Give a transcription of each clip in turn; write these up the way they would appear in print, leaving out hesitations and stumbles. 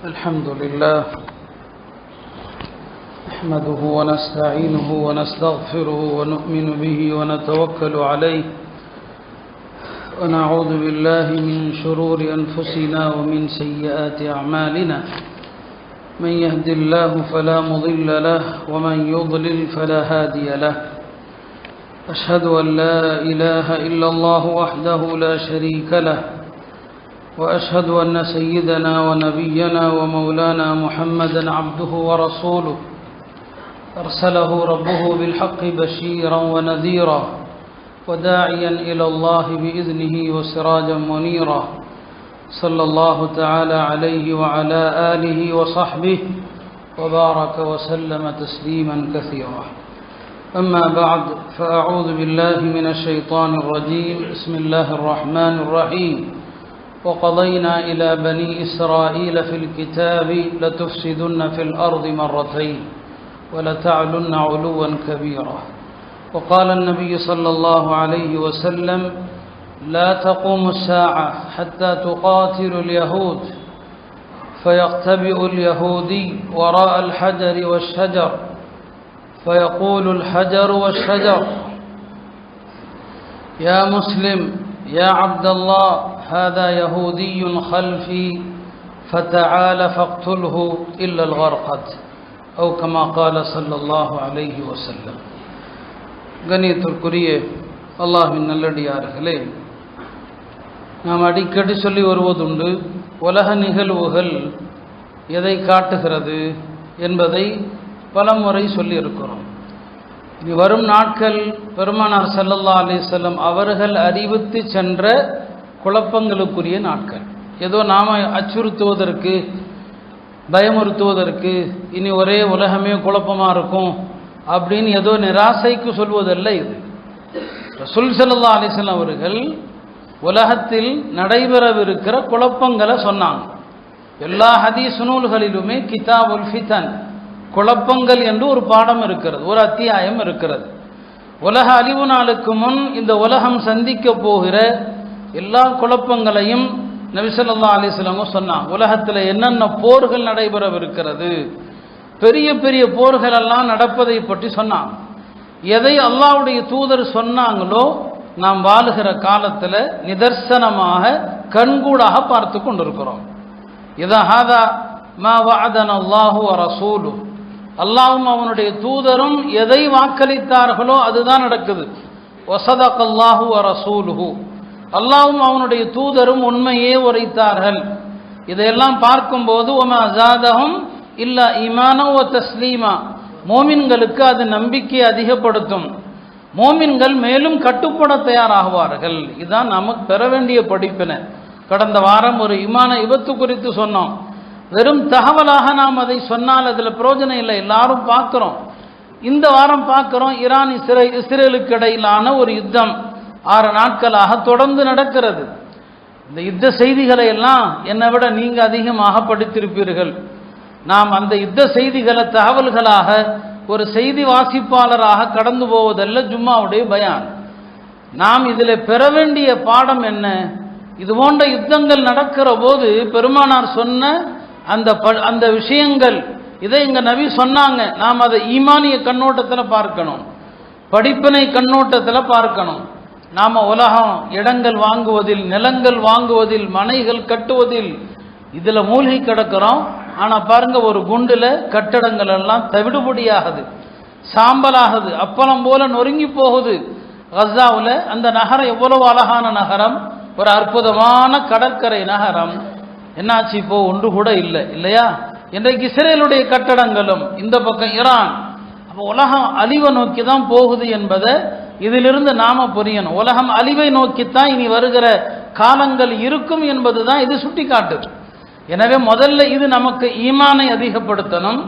الحمد لله نحمده ونستعينه ونستغفره ونؤمن به ونتوكل عليه ونعوذ بالله من شرور أنفسنا ومن سيئات أعمالنا من يهد الله فلا مضل له ومن يضلل فلا هادي له أشهد أن لا إله إلا الله وحده لا شريك له وأشهد أن سيدنا ونبينا ومولانا محمدا عبده ورسوله أرسله ربه بالحق بشيرا ونذيرا وداعيا إلى الله بإذنه وسراجا منيرا صلى الله تعالى عليه وعلى آله وصحبه وبارك وسلم تسليما كثيرا أما بعد فأعوذ بالله من الشيطان الرجيم بسم الله الرحمن الرحيم وقضينا إلى بني إسرائيل في الكتاب لتفسدن في الأرض مرتين ولتعلن علوا كبيرا وقال النبي صلى الله عليه وسلم لا تقوم الساعة حتى تقاتل اليهود فيختبئ اليهودي وراء الحجر والشجر فيقول الحجر والشجر يا مسلم يا عبد الله هذا يهودي خلفي فتعال فاقتله إلا الغرقد أو كما قال صلى الله عليه وسلم. கண்ணியத்திற்குரிய அல்லாஹ்வின் நல்லடியார்களே, நாம் அடிக்கடி சொல்லி வருவதுண்டு, உலக நிகழ்வுகள் எதை காட்டுகிறது என்பதை பலமுறை சொல்லியிருக்கிறோம். இனி வரும் நாட்கள் பெருமானார் ஸல்லல்லாஹு அலைஹி வஸல்லம் அவர்கள் அறிவித்து சென்ற குழப்பங்களுக்குரிய நாட்கள். ஏதோ நாம் அச்சுறுத்துவதற்கு பயமுறுத்துவதற்கு இனி ஒரே உலகமே குழப்பமாக இருக்கும் அப்படின்னு ஏதோ நிராசைக்கு சொல்வதல்ல இது. ரசூல் ஸல்லல்லாஹு அலைஹி வஸல்லம் அவர்கள் உலகத்தில் நடைபெறவிருக்கிற குழப்பங்களை சொன்னாங்க. எல்லா ஹதீஸ் நூல்களிலுமே கிதாபுல் ஃபிதன், குழப்பங்கள் என்று ஒரு பாடம் இருக்கிறது, ஒரு அத்தியாயம் இருக்கிறது. உலக அழிவு நாளுக்கு முன் இந்த உலகம் சந்திக்க போகிற எல்லா குழப்பங்களையும் நபி ஸல்லல்லாஹு அலைஹி வஸல்லம் சொன்னாங்க. உலகத்தில் என்னென்ன போர்கள் நடைபெறவிருக்கிறது, பெரிய பெரிய போர்கள் எல்லாம் நடப்பதை பற்றி சொன்னாங்க. எதை அல்லாஹ்வுடைய தூதர் சொன்னாங்களோ நாம் வாழுகிற காலத்தில் நிதர்சனமாக கண்கூடாக பார்த்து கொண்டிருக்கிறோம். இதஹாதா மா வஅதன அல்லாஹு வ ரசூலுஹு, அல்லாஹ்வும் அவனுடைய தூதரும் எதை வாக்களித்தார்களோ அதுதான் நடக்குது. வஸதகல்லாஹு வ ரசூலுஹு, அல்லாஹ்வும் அவனுடைய தூதரும் உண்மையே உரைத்தார்கள். இதையெல்லாம் பார்க்கும்போது வமா ஜாதஹும் இல்லா ஈமானா வ தஸ்லீமா, மோமின்களுக்கு அது நம்பிக்கை அதிகப்படுத்தும், மோமின்கள் மேலும் கட்டுப்பட தயாராகுவார்கள். இதுதான் நமக்கு பெற வேண்டிய படிப்பினை. கடந்த வாரம் ஒரு ஈமான இபத்து குறித்து சொன்னோம். வெறும் தகவலாக நாம் அதை சொன்னால் அதில் பிரயோஜனம் இல்லை, எல்லாரும் பார்க்குறோம். இந்த வாரம் பார்க்குறோம், ஈரான் இஸ்ரேலுக்கு இடையிலான ஒரு யுத்தம் 6 நாட்களாக தொடர்ந்து நடக்கிறது. இந்த யுத்த செய்திகளை எல்லாம் என்னை விட நீங்கள் அதிகமாக படித்திருப்பீர்கள். நாம் அந்த யுத்த செய்திகளை தகவல்களாக ஒரு செய்தி வாசிப்பாளராக கடந்து போவதல்ல ஜும்மாவுடைய பயான். நாம் இதில் பெற வேண்டிய பாடம் என்ன? இது போன்ற யுத்தங்கள் நடக்கிற போது பெருமானார் சொன்ன அந்த விஷயங்கள், இதை எங்க நபி சொன்னாங்க, நாம் அதை ஈமானிய கண்ணோட்டத்தில் பார்க்கணும், படிப்பினை கண்ணோட்டத்தில் பார்க்கணும். நாம் உலகம் இடங்கள் வாங்குவதில், நிலங்கள் வாங்குவதில், மனைகள் கட்டுவதில் இதில் மூழ்கி கிடக்கிறோம். ஆனால் பாருங்க, ஒரு குண்டில் கட்டடங்கள் எல்லாம் தவிடுபடியாகுது, சாம்பலாகுது, அப்பளம் போல நொறுங்கி போகுது. கஸாவில் அந்த நகரம் எவ்வளவு அழகான நகரம், ஒரு அற்புதமான கடற்கரை நகரம், என்னாச்சு இப்போ ஒன்று கூட இல்லை, இல்லையா? இன்றைக்கு இஸ்ரேலுடைய கட்டடங்களும் இந்த பக்கம் ஈரான். அப்போ உலகம் அழிவை நோக்கி தான் போகுது என்பதை இதிலிருந்து நாம புரியணும். உலகம் அழிவை நோக்கித்தான் இனி வருகிற காலங்கள் இருக்கும் என்பது தான் இது சுட்டி காட்டுது. எனவே முதல்ல இது நமக்கு ஈமானை அதிகப்படுத்தணும்.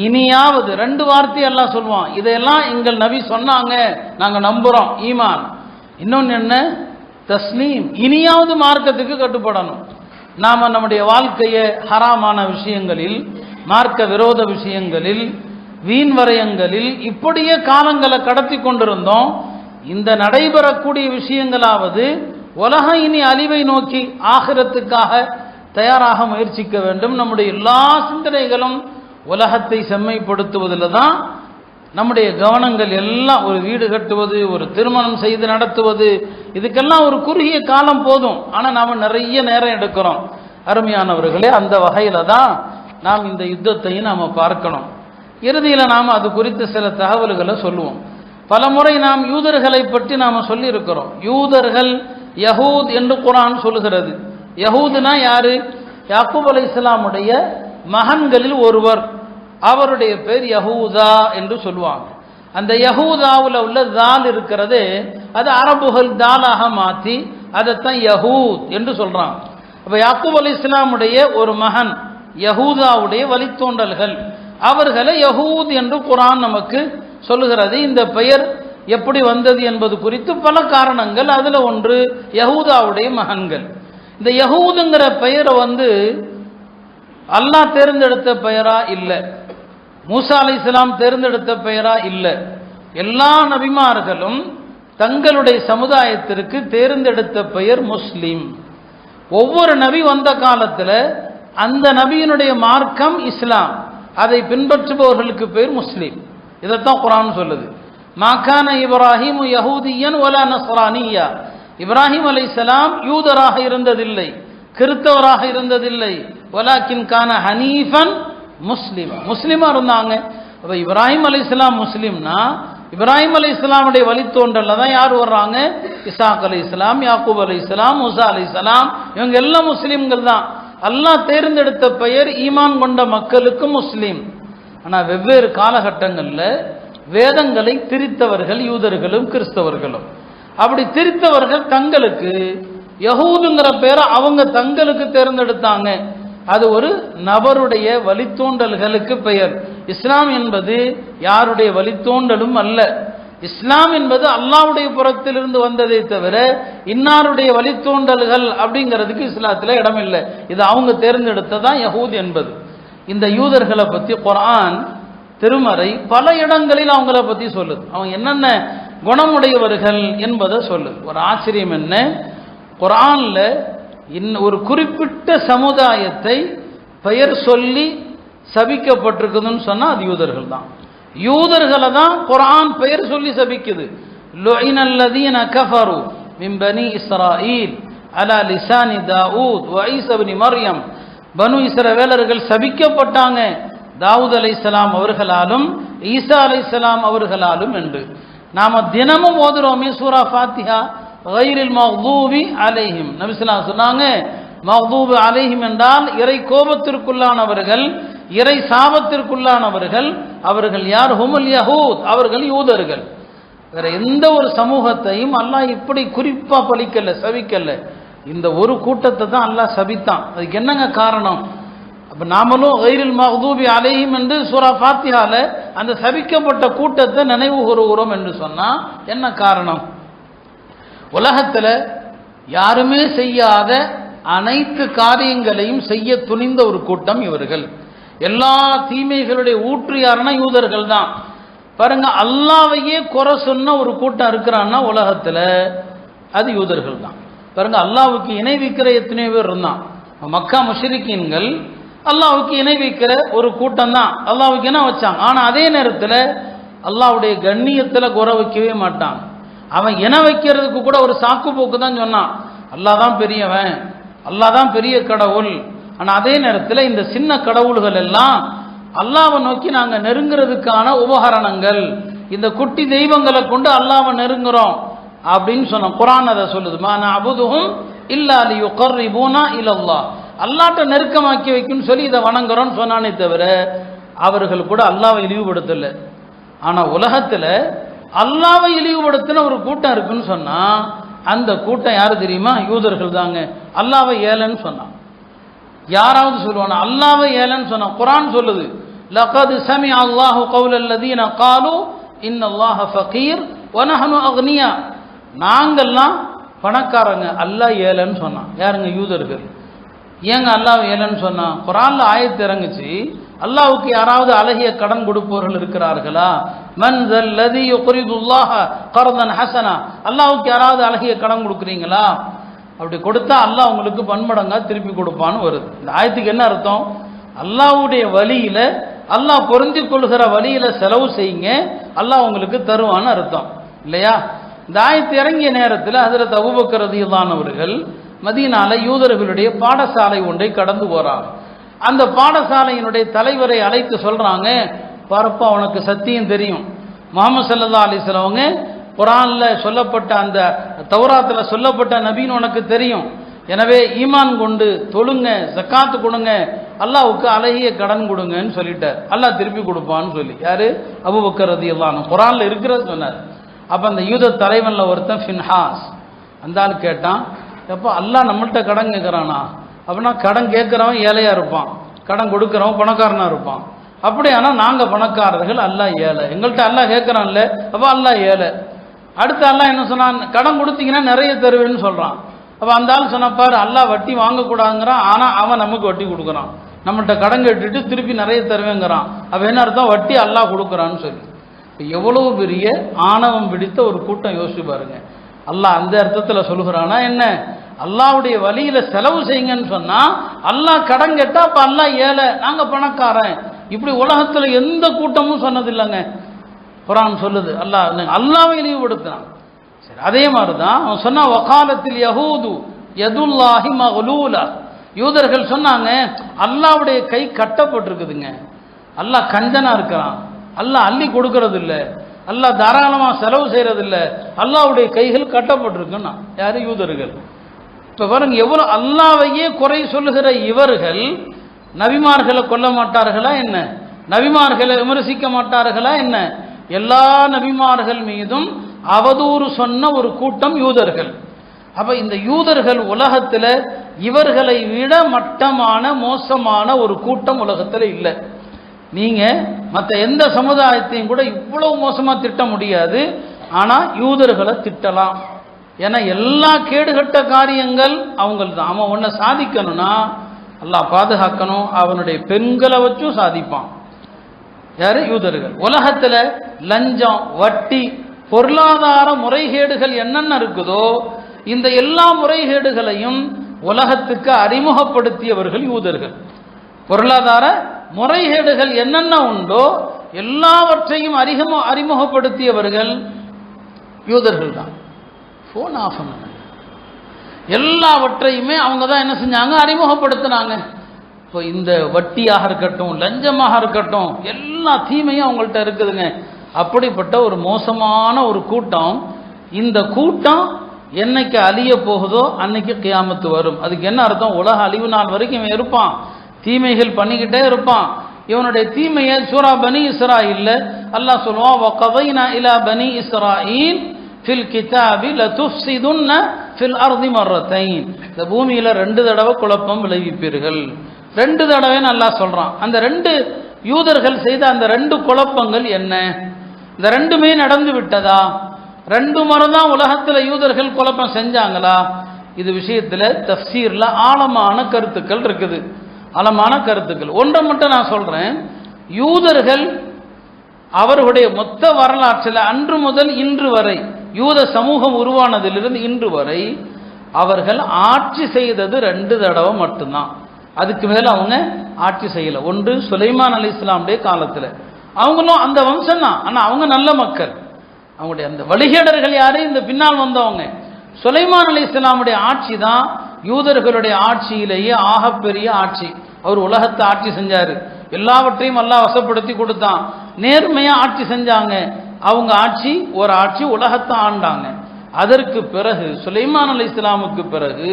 இனியாவது 2 வார்த்தை எல்லாம் சொல்லுவான், இதையெல்லாம் எங்கள் நபி சொன்னாங்க, நாங்கள் நம்புகிறோம், ஈமான். இன்னொன்று என்ன? தஸ்லீம். இனியாவது மார்க்கத்துக்கு கட்டுப்படணும். நாம் நம்முடைய வாழ்க்கையை ஹராமான விஷயங்களில், மார்க்க விரோத விஷயங்களில், வீண் வரையங்களில் இப்படியே காலங்களை கடத்தி கொண்டிருந்தோம். இந்த நடைபெறக்கூடிய விஷயங்களாவது உலகம் இனி அழிவை நோக்கி ஆகிரத்துக்காக தயாராக முயற்சிக்க வேண்டும். நம்முடைய எல்லா சிந்தனைகளும் உலகத்தை செம்மைப்படுத்துவதில் தான் நம்முடைய கவனங்கள் எல்லாம். ஒரு வீடு கட்டுவது, ஒரு திருமணம் செய்து நடத்துவது, இதுக்கெல்லாம் ஒரு குறுகிய காலம் போதும். ஆனால் நாம் நிறைய நேரம் எடுக்கிறோம். அருமையானவர்களே, அந்த வகையில் தான் நாம் இந்த யுத்தத்தையும் நாம் பார்க்கணும். இறுதியில் நாம் அது குறித்து சில தகவல்களை சொல்லுவோம். பல முறை நாம் யூதர்களை பற்றி நாம் சொல்லியிருக்கிறோம். யூதர்கள் யஹூத் என்று குர்ஆன் சொல்லுகிறது. யஹூதுனா யாரு? யாக்கூப் அலைஹிஸ்ஸலாமுடைய மகன்களில் ஒருவர். அவருடைய பேர் யஹூதா என்று சொல்லுவாங்க. அந்த யஹூதாவில் உள்ள தால் இருக்கிறது, அது அரபுகள் தாலாக மாற்றி அதைத்தான் யஹூத் என்று சொல்றாங்க. அப்போ யாக்கூப் அலைஹிஸ்ஸலாமுடைய ஒரு மகன் யஹூதாவுடைய வழித்தோன்றல்கள், அவர்களை யஹூத் என்று குர்ஆன் நமக்கு சொல்லுகிறது. இந்த பெயர் எப்படி வந்தது என்பது குறித்து பல காரணங்கள். அதில் ஒன்று யஹூதாவுடைய மகன்கள். இந்த யஹூதுங்கிற பெயரை அல்லாஹ் தேர்ந்தெடுத்த பெயரா இல்லை, மூசா அலைஹிஸ்ஸலாம் தேர்ந்தெடுத்த பெயரா இல்லை. எல்லா நபிமார்களும் தங்களுடைய சமுதாயத்திற்கு தேர்ந்தெடுத்த பெயர் முஸ்லிம். ஒவ்வொரு நபி வந்த காலத்தில் அந்த நபியினுடைய மார்க்கம் இஸ்லாம், அதை பின்பற்றுபவர்களுக்கு பேர் முஸ்லீம். இதைத்தான் குர்ஆன் சொல்லுது. மாகான இப்ராஹிம் யஹூதியன் வலா நஸ்ரானியா. இப்ராஹிம் அலைஹிஸ்ஸலாம் யூதராக இருந்ததில்லை, கிறிஸ்தவராக இருந்ததில்லை. வலாக்கின் கான ஹனீஃபன் முஸ்லிமா, முஸ்லிமா இருந்தாங்க. அப்போ இப்ராஹிம் அலைஹிஸ்ஸலாம் முஸ்லிம்னா இப்ராஹிம் அலைஹிஸ்ஸலாமுடைய வழித்தோன்றல்ல தான் யார் வர்றாங்க? இஸ்ஹாக் அலைஹிஸ்ஸலாம், யாக்கூப் அலைஹிஸ்ஸலாம், மூசா அலைஹிஸ்ஸலாம், இவங்க எல்லாம் முஸ்லிம்கள் தான். அல்லாஹ் தேர்ந்தெடுத்த பெயர் ஈமான் கொண்ட மக்களுக்கு முஸ்லீம். ஆனால் வெவ்வேறு காலகட்டங்களில் வேதங்களை திரித்தவர்கள் யூதர்களும் கிறிஸ்தவர்களும். அப்படி திரித்தவர்கள் தங்களுக்கு யஹூதுங்கிற பேரை அவங்க தங்களுக்கு தேர்ந்தெடுத்தாங்க. அது ஒரு நபருடைய வழித்தோன்றல்களுக்கு பெயர். இஸ்லாம் என்பது யாருடைய வழித்தோன்றலும் அல்ல. இஸ்லாம் என்பது அல்லாஹ்வுடைய புறத்திலிருந்து வந்ததை தவிர இன்னாருடைய வழித்தோன்றல்கள் அப்படிங்கிறதுக்கு இஸ்லாத்தில் இடமில்லை. இது அவங்க தேர்ந்தெடுத்ததான் யஹூத் என்பது. இந்த யூதர்களை பற்றி குர்ஆன் திருமறை பல இடங்களில் அவங்கள பற்றி சொல்லுது. அவங்க என்னென்ன குணமுடையவர்கள் என்பதை சொல்லுது. ஒரு ஆச்சரியம் என்ன, குர்ஆன்ல ஒரு குறிப்பிட்ட சமுதாயத்தை பெயர் சொல்லி சபிக்கப்பட்டிருக்குதுன்னு சொன்னா அது யூதர்கள் தான். யூதர்களை தான் குர்ஆன் பெயர் சொல்லி சபிக்குது. லுஇனல்லதீன கஃபரு மின் பனி இஸ்ராயீல் அலா லிசானி தாவூத் வ ஈஸா இப்னு மர்யம். பனு இஸ்ரவேலர்கள் சபிக்கப்பட்டாங்க தாவூத் அலைஹிஸ்ஸலாம் அவர்களாலும் ஈசா அலைஹிஸ்ஸலாம் அவர்களாலும் என்று நாம தினமும் ஓதுறோமே சூரா ஃபாத்திஹா. கைரில் மக்தூபி அலைஹிம், நபி ஸல்லல்லாஹு அலைஹி சொன்னாங்க, மக்தூபு அலைஹிம் என்றால் இறை கோபத்திற்குள்ளானவர்கள், இறை சாபத்திற்குள்ளானவர்கள். அவர்கள் யார்? ஹுமுல் யஹூத், அவர்கள் யூதர்கள். வேற எந்த ஒரு சமூகத்தையும் அல்லாஹ் இப்படி குறிப்பா பலிக்கல, சபிக்கல. இந்த ஒரு கூட்டத்தை தான் அல்லாஹ் சபித்தான். அதுக்கு என்னங்க காரணம்? அப்ப நாமளும் கைரில் மக்தூபி அலைஹிம் என்று சூரா ஃபாத்திஹால அந்த சபிக்கப்பட்ட கூட்டத்தை நினைவு கூறுகிறோம் என்று சொன்னா என்ன காரணம்? உலகத்தில் யாருமே செய்யாத அனைத்து காரியங்களையும் செய்ய துணிந்த ஒரு கூட்டம் இவர்கள். எல்லா தீமைகளுடைய ஊற்று யாருன்னா யூதர்கள் தான். பாருங்க, அல்லாஹ்வையே குறை சொன்ன ஒரு கூட்டம் இருக்கிறான்னா உலகத்தில் அது யூதர்கள் தான். பாருங்க, அல்லாஹ்வுக்கு இணை வைக்கிற எத்தனையோ பேர் இருந்தான். மக்கா முஷ்ரிக்கீன்கள் அல்லாஹ்வுக்கு இணை வைக்கிற ஒரு கூட்டம் தான். அல்லாஹ்வுக்கு என்ன வச்சாங்க. ஆனால் அதே நேரத்தில் அல்லாஹ்வுடைய கண்ணியத்தில் குறை வைக்கவே மாட்டாங்க. அவன் இணை வைக்கிறதுக்கு கூட ஒரு சாக்கு போக்கு தான் சொன்னான். அல்லாஹ் தான் பெரியவன், அல்லாஹ் தான் பெரிய கடவுள். ஆனால் அதே நேரத்தில் இந்த சின்ன கடவுள்கள் எல்லாம் அல்லாஹ்வை நோக்கி நாங்கள் நெருங்கிறதுக்கான உபகரணங்கள், இந்த குட்டி தெய்வங்களை கொண்டு அல்லாஹ்வை நெருங்குறோம் அப்படின்னு சொன்னோம். குர்ஆன் அதை சொல்லுது. மா நஅபுதுஹும் இல்லா லியுகர்ரிபூனா இலல்லாஹ், அல்லாஹ்ட்ட நெருக்கமாக்கி வைக்குன்னு சொல்லி இதை வணங்குறோம்னு சொன்னானே தவிர அவர்கள் கூட அல்லாஹ்வை இழிவுபடுத்தலை. ஆனால் உலகத்தில் அல்லாஹ்வை இழிவுபடுத்தின ஒரு கூட்டம் இருக்குன்னு சொன்னா அந்த கூட்டம் யாரு தெரியுமா? யூதர்கள் தாங்க. அல்லாஹ்வை ஏலன்னு சொன்னான். யாராவது சொல்லுவானா அல்லாஹ்வை ஏலன்னு சொன்னா? குர்ஆன் சொல்லுது, லகத் சமிஅ அல்லாஹு கௌலல்லதீன காலு இன்னல்லாஹ ஃபகீர் வ நஹ்னு அக்னியா. நாங்கெல்லாம் பணக்காரங்க, அல்லாஹ் ஏலன்னு சொன்னான். யாருங்க? யூதர்கள். ஏங்க அல்லாஹ் ஏலன்னு சொன்னா? குர்ஆன்ல ஆயத்து இறங்குச்சு, அல்லாஹ்வுக்கு யாராவது அழகிய கடன் கொடுப்பவர்கள் இருக்கிறார்களா? மன் ஸல்லதி யுக்ரிதுல்லாஹ கர்தன் ஹஸனா, அல்லாஹ்வுக்கு யாராவது அழகிய கடன் கொடுக்குறீங்களா? அப்படி கொடுத்தா அல்லாஹ் உங்களுக்கு பன்மடங்கா திருப்பி கொடுப்பான்னு வருது. இந்த ஆயத்துக்கு என்ன அர்த்தம்? அல்லாஹ்வுடைய வழியில, அல்லாஹ் பொருந்தி கொள்கிற வழியில செலவு செய்யுங்க, அல்லாஹ் உங்களுக்கு தருவான்னு அர்த்தம் இல்லையா? இந்த ஆயத்து இறங்கிய நேரத்தில் ஹஜ்ரத் அபூபக்கர் ரலியல்லாஹு அவர்கள் மதீனால யூதர்களுடைய பாடசாலை ஒன்றை கடந்து போறாங்க. அந்த பாடசாலையினுடைய தலைவரை அழைத்து சொல்றாங்க, பாரப்பா உனக்கு சத்தியம் தெரியும், முஹம்மது ஸல்லல்லாஹு அலைஹி வஸல்லம் அவங்க குர்ஆன்ல சொல்லப்பட்ட அந்த தௌராத்துல சொல்லப்பட்ட நபின்னு உனக்கு தெரியும். எனவே ஈமான் கொண்டு தொழுங்க, ஜக்காத்து கொடுங்க, அல்லாஹ்வுக்கு அழகிய கடன் கொடுங்கன்னு சொல்லிட்டார். அல்லாஹ் திருப்பி கொடுப்பான்னு சொல்லி. யாரு? அபூபக்கர் ரலியல்லாஹு அன்ஹு குர்ஆன்ல இருக்கிறது சொன்னார். அப்ப அந்த யூத தலைவன்ல ஒருத்தன் ஃபின்ஹாஸ் அந்த ஆள் கேட்டான், எப்போ அல்லாஹ் நம்மள்கிட்ட கடன் கேட்குறானா? அப்படின்னா கடன் கேட்குறவன் ஏழையா இருப்பான், கடன் கொடுக்குறவன் பணக்காரனா இருப்பான். அப்படியானா நாங்கள் பணக்காரர்கள், அல்லாஹ் ஏழை. எங்கள்கிட்ட அல்லாஹ் கேட்குறான்ல, அப்போ அல்லாஹ் ஏழை. அடுத்து அல்லாஹ் என்ன சொன்னான்? கடன் கொடுத்தீங்கன்னா நிறைய தருவேன்னு சொல்கிறான். அப்போ அந்த ஆள் சொன்னப்பாரு, அல்லாஹ் வட்டி வாங்கக்கூடாதுங்கிறான், ஆனால் அவன் நமக்கு வட்டி கொடுக்குறான். நம்மள்கிட்ட கடன் கேட்டுட்டு திருப்பி நிறைய தருவேங்கிறான். அப்போ என்ன அர்த்தம்? வட்டி அல்லாஹ் கொடுக்குறான்னு சொல்லி. எவ்வளவு பெரிய ஆணவம் பிடித்த ஒரு கூட்டம் யோசிச்சு பாருங்க. அல்லாஹ் அந்த அர்த்தத்தில் சொல்லுகிறானா என்ன? அல்லாஹ்வுடைய வழியில செலவு செய்யுங்கன்னு சொன்னா அல்லாஹ் கடன் கேட்டா அப்ப அல்லாஹ் ஏழை, நாங்க பணக்காரன். இப்படி உலகத்துல எந்த கூட்டமும் சொன்னதில்லைங்க. குர்ஆன் சொல்லுது. அல்லாஹ்வை இழிவுபடுத்தினான். சரி, அதே மாதிரிதான் அவன் சொன்னா, வகாலத்தில் யஹூது யதுல்லாஹி மக்லூலா, யூதர்கள் சொன்னாங்க அல்லாஹ்வுடைய கை கட்டப்பட்டிருக்குதுங்க, அல்லாஹ் கஞ்சனா இருக்கிறான், அல்லாஹ் அள்ளி கொடுக்கறது இல்லை, அல்லாஹ் தாராளமா செலவு செய்யறது இல்லை, அல்லாஹ்வுடைய கைகள் கட்டப்பட்டிருக்குன்னா. யாரு? யூதர்கள். இப்ப பாருங்க, எவ்வளவு அல்லாஹ்வையே குறை சொல்லுகிற இவர்கள் நபிமார்களை கொல்ல மாட்டார்களா என்ன? நபிமார்களை விமர்சிக்க மாட்டார்களா என்ன? எல்லா நபிமார்கள் மீதும் அவதூறு சொன்ன ஒரு கூட்டம் யூதர்கள். அப்ப இந்த யூதர்கள் உலகத்துல இவர்களை விட மட்டமான மோசமான ஒரு கூட்டம் உலகத்துல இல்லை. நீங்க மற்ற எந்த சமுதாயத்தையும் கூட இவ்வளவு மோசமா திட்ட முடியாது, ஆனா யூதர்களை திட்டலாம். ஏன்னா எல்லா கேடுகட்ட காரியங்கள் அவங்கள் தான். அவன் ஒன்ன சாதிக்கணும்னா அல்லாஹ் பாதுகாக்கணும், அவனுடைய பெண்களை வச்சும் சாதிப்பான். யாரு? யூதர்கள். உலகத்துல லஞ்சம், வட்டி, பொருளாதார முறைகேடுகள் என்னென்ன இருக்குதோ இந்த எல்லா முறைகேடுகளையும் உலகத்துக்கு அறிமுகப்படுத்தியவர்கள் யூதர்கள். பொருளாதார முறைகேடுகள் என்னென்ன உண்டோ எல்லாவற்றையும் அறிமுகப்படுத்தியவர்கள் யூதர்கள் தான். போன் ஆஃப் பண்ண எல்லாவற்றையுமே அவங்க தான் என்ன செஞ்சாங்க? அறிமுகப்படுத்தினாங்க. இப்போ இந்த வட்டியாக இருக்கட்டும், லஞ்சமாக இருக்கட்டும், எல்லா தீமையும் அவங்கள்ட்ட இருக்குதுங்க. அப்படிப்பட்ட ஒரு மோசமான ஒரு கூட்டம். இந்த கூட்டம் என்னைக்கு அழிய போகுதோ அன்னைக்கு கியாமத்து வரும். அதுக்கு என்ன அர்த்தம்? உலக அழிவு நாள் வரைக்கும் இவன் இருப்பான், தீமைகள் பண்ணிக்கிட்டே இருப்பான். இவனுடைய தீமையை சூரா பனி இஸ்ராயீல்ல அல்லாஹ் சொல்லுவான், வகதைனா இலா பனி இஸ்ராயீல் ஃபில் கிதாபி லதுஃப்ஸிதுன்ன ஃபில் அர்தி மர்ரத்தைன். இந்த பூமியில 2 தடவை குழப்பம் விளைவிப்பீர்கள். 2 தடவைன்னு அல்லாஹ் சொல்றான். அந்த 2 யூதர்கள் செய்த அந்த 2 குழப்பங்கள் என்ன? இந்த 2மே நடந்து விட்டதா? 2 முறை தான் உலகத்துல யூதர்கள் குழப்பம் செஞ்சாங்களா? இது விஷயத்துல தஃப்சீர்ல ஆழமான கருத்துக்கள் இருக்குது. ஆழமான கருத்துக்கள். ஒன்றை மட்டும் நான் சொல்றேன். யூதர்கள் அவர்களுடைய மொத்த வரலாற்றில் அன்று முதல் இன்று வரை, யூத சமூகம் உருவானதிலிருந்து இன்று வரை அவர்கள் ஆட்சி செய்தது 2 தடவை மட்டும்தான். அதுக்கு மேல அவங்க ஆட்சி செய்யல. ஒன்று சுலைமான் அலைஹிஸ்ஸலாமுடைய காலத்துல, அவங்களும் அந்த வம்சம் தான், ஆனா அவங்க நல்ல மக்கள். அவங்களுடைய அந்த வழிகேடர்கள் யாரு? இந்த பின்னால் வந்தவங்க. சுலைமான் அலைஹிஸ்ஸலாமுடைய ஆட்சி தான் யூதர்களுடைய ஆட்சியிலேயே ஆகப்பெரிய ஆட்சி. அவர் உலகத்தை ஆட்சி செஞ்சாரு, எல்லாவற்றையும் அல்லாஹ் வசப்படுத்தி கொடுத்தான், நேர்மையா ஆட்சி செஞ்சாங்க. அவங்க ஆட்சி ஒரு ஆட்சி, உலகத்தை ஆண்டாங்க. அதற்கு பிறகு சுலைமான் அலைஹிஸ்ஸலாமுக்கு பிறகு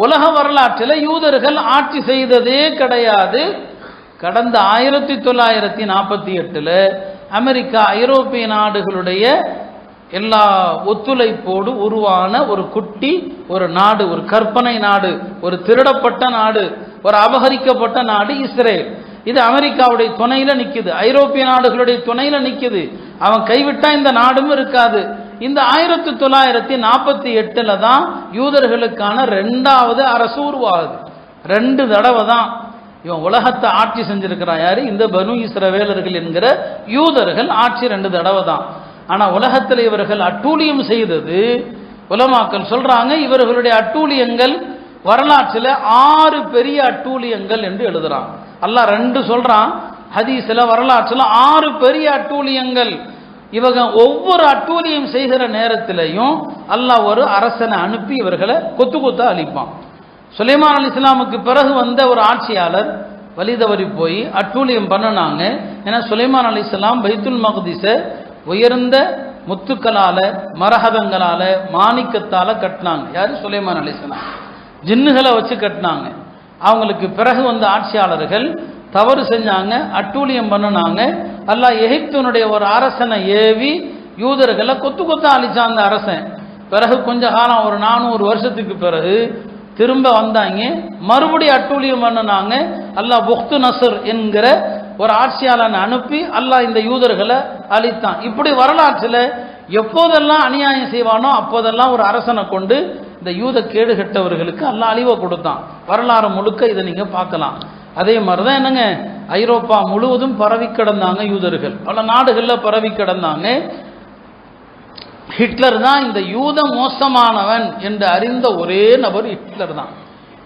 உலக வரலாற்றில் யூதர்கள் ஆட்சி செய்ததே கிடையாது. கடந்த 1948 அமெரிக்கா ஐரோப்பிய நாடுகளுடைய எல்லா ஒத்துழைப்போடு உருவான ஒரு குட்டி ஒரு நாடு, ஒரு கற்பனை நாடு, ஒரு திருடப்பட்ட நாடு, ஒரு அபகரிக்கப்பட்ட நாடு இஸ்ரேல். இது அமெரிக்காவுடைய துணையில நிக்குது, ஐரோப்பிய நாடுகளுடைய துணையில நிக்குது. அவன் கைவிட்டா இந்த நாடும் இருக்காது. இந்த 1948 தான் யூதர்களுக்கான 2வது அரசு உருவாகுது. 2 தடவை தான் இவன் உலகத்தை ஆட்சி செஞ்சிருக்கிறான். யாரு? இந்த பனு இஸ்ரவேலர்கள் என்கிற யூதர்கள் ஆட்சி 2 தடவை தான். ஆனா உலகத்தில் இவர்கள் அட்டூழியம் செய்தது உலமாக்கள் சொல்றாங்க இவர்களுடைய அட்டூழியங்கள் வரலாற்றில் 6 பெரிய அட்டூழியங்கள் என்று எழுதுறாங்க. அல்லாஹ் 2 சொல்றான் ஹதீஸ்ல, வரலாற்றில் 6 பெரிய அட்டூழியங்கள். இவங்க ஒவ்வொரு அட்டூழியம் செய்கிற நேரத்திலையும் அல்லாஹ் ஒரு அரசனை அனுப்பி இவர்களை கொத்து கொத்தா அழிப்பான். சுலைமான் அலைஹிஸ்ஸலாமுக்கு பிறகு வந்த ஒரு ஆட்சியாளர் வழி தவறி போய் அட்டூழியம் பண்ணினாங்க. ஏன்னா சுலைமான் அலைஹிஸ்ஸலாம் பைத்துல் மக்திஸ உயர்ந்த முத்துக்களால, மரகதங்களால, மாணிக்கத்தால கட்டினாங்க. யாரு? சுலைமான் அலைஹிஸ்ஸலாம். ஜின்னுகளை வச்சு கட்டினாங்க. அவங்களுக்கு பிறகு வந்த ஆட்சியாளர்கள் தவறு செஞ்சாங்க, அட்டூழியம் பண்ணினாங்க. அல்லாஹ் எகிப்தினுடைய ஒரு அரசனை ஏவி யூதர்களை கொத்து கொத்தா அழிச்சான் அந்த அரசன். பிறகு கொஞ்ச காலம், ஒரு 400 வருஷத்துக்கு பிறகு திரும்ப வந்தாங்க, மறுபடியும் அட்டூழியம் பண்ணினாங்க. அல்லாஹ் புக்து நசர் என்கிற ஒரு ஆட்சியாளனை அனுப்பி அல்லாஹ் இந்த யூதர்களை அழித்தான். இப்படி வரலாற்றில் எப்போதெல்லாம் அநியாயம் செய்வானோ அப்போதெல்லாம் ஒரு அரசனை கொண்டு இந்த யூத கேடு கெட்டவர்களுக்கு அல்லாஹ் அழிவை கொடுத்தான். வரலாறு முழுக்க இதை நீங்க பார்க்கலாம். அதே மாதிரிதான் என்னங்க, ஐரோப்பா முழுவதும் பரவி கிடந்தாங்க யூதர்கள், பல நாடுகளில் பரவி கிடந்தாங்க. ஹிட்லர் தான் இந்த யூத மோசமானவன் என்று அறிந்த ஒரே நபர் ஹிட்லர் தான்.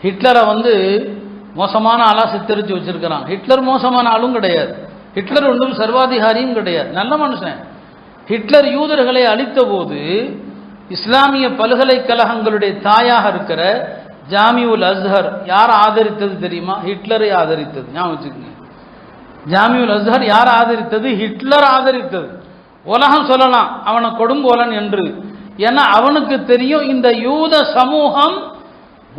ஹிட்லரை மோசமான ஆளா சித்தரித்து வச்சிருக்கிறான். ஹிட்லர் மோசமான ஆளும் கிடையாது, ஹிட்லர் ஒன்றும் சர்வாதிகாரியும் கிடையாது, நல்ல மனுஷன். ஹிட்லர் யூதர்களை அழித்த போது இஸ்லாமிய பல்கலைக்கழகங்களுடைய தாயாக இருக்கிற ஜாமியுல் அஸ்ஹர் யார் ஆதரித்தது தெரியுமா? ஹிட்லரை ஆதரித்தது. ஞாபகம் வச்சுக்கோங்க, ஜாமியுல் அஸ்ஹர் யார் ஆதரித்தது? ஹிட்லர் ஆதரித்தது. உலகம் சொல்லலாம் அவனை கொடுங்கோலன் என்று. ஏன்னா அவனுக்கு தெரியும் இந்த யூத சமூகம்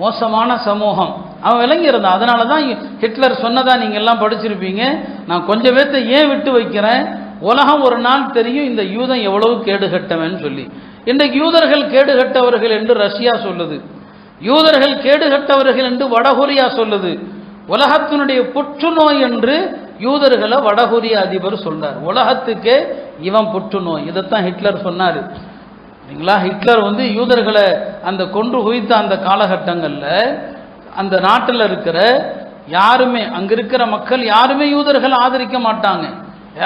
மோசமான சமூகம், அவன் விளங்கியிருந்தான். அதனால தான் ஹிட்லர் சொன்னதா நீங்க எல்லாம் படிச்சிருப்பீங்க, நான் கொஞ்சம் பேர்த்தை ஏன் விட்டு வைக்கிறேன், உலகம் ஒரு நாள் தெரியும் இந்த யூதன் எவ்வளவு கேடுகட்டவன் சொல்லி. இன்றைக்கு யூதர்கள் கேடுகட்டவர்கள் என்று ரஷ்யா சொல்லுது, யூதர்கள் கேடுகட்டவர்கள் என்று வடகொரியா சொல்லுது. உலகத்தினுடைய புற்றுநோய் என்று யூதர்களை வடகொரிய அதிபர் சொல்றார். உலகத்துக்கே இவன் புற்றுநோய். இதைத்தான் ஹிட்லர் சொன்னார். சரிங்களா? ஹிட்லர் யூதர்களை அந்த கொன்று குவித்த அந்த காலகட்டங்களில் அந்த நாட்டில் இருக்கிற யாருமே, அங்க இருக்கிற மக்கள் யாருமே யூதர்களை ஆதரிக்க மாட்டாங்க,